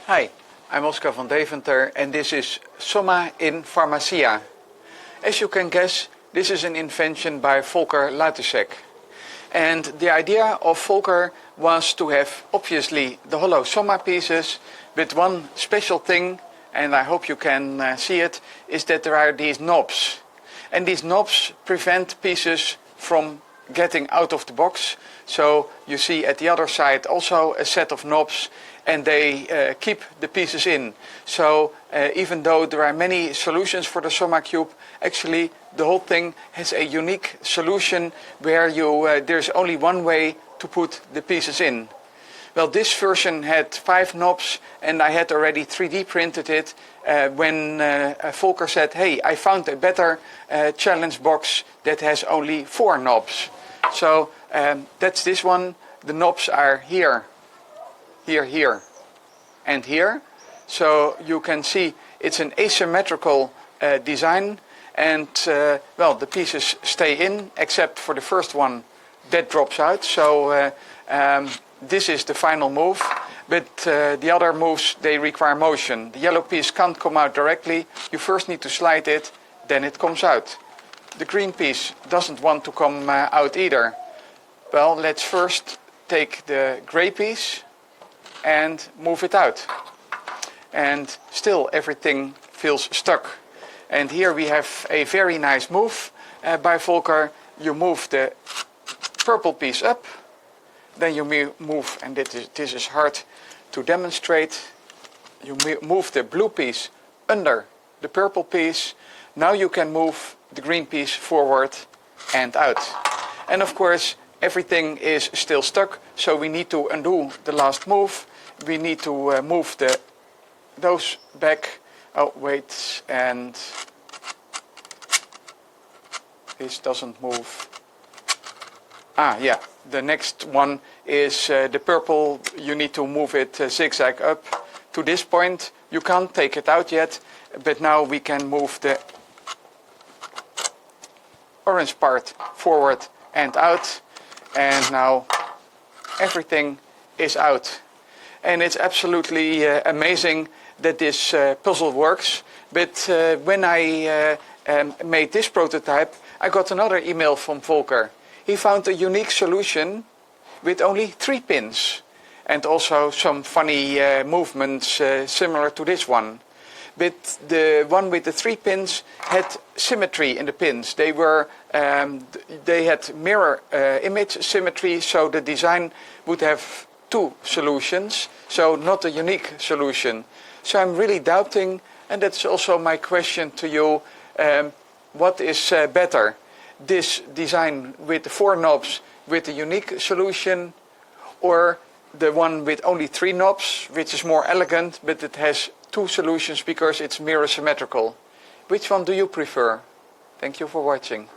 Hi, I'm Oscar van Deventer and this is Soma in Farmacia. As you can guess, this is an invention by Volker Luitesek. And the idea of Volker was to have obviously the hollow Soma pieces, but one special thing, and I hope you can see it, is that there are these knobs. And these knobs prevent pieces from getting out of the box. So you see at the other side also a set of knobs, and they keep the pieces in. So even though there are many solutions for the Soma cube, actually the whole thing has a unique solution where there's only one way to put the pieces in. Well, this version had 5 knobs, and I had already 3D printed it when Volker said, hey, I found a better challenge box that has only 4 knobs. So that's this one. The knobs are here, here, and here. So you can see it's an asymmetrical design, and well, the pieces stay in except for the first one that drops out. So this is the final move, but the other moves, they require motion. The yellow piece can't come out directly. You first need to slide it, then it comes out. The green piece doesn't want to come out either. Well, let's first take the gray piece and move it out. And still everything feels stuck. And here we have a very nice move by Volker. You move the purple piece up, then you move, and this is hard to demonstrate, you move the blue piece under the purple piece. Now you can move the green piece forward and out. And of course everything is still stuck, so we need to undo the last move. We need to move those back. Oh wait, and this doesn't move. Ah yeah, the next one is the purple. You need to move it zigzag up to this point. You can't take it out yet, but now we can move the orange part forward and out, and now everything is out. And it's absolutely amazing that this puzzle works. But when I made this prototype, I got another email from Volker. He found a unique solution with only 3 pins, and also some funny movements similar to this one. But the one with the 3 pins had symmetry in the pins. They had mirror image symmetry, so the design would have 2 solutions, so not a unique solution. So I'm really doubting, and that's also my question to you, what is better? This design with the 4 knobs with a unique solution, or the one with only 3 knobs, which is more elegant, but it has 2 solutions because it's mirror symmetrical? Which one do you prefer? Thank you for watching.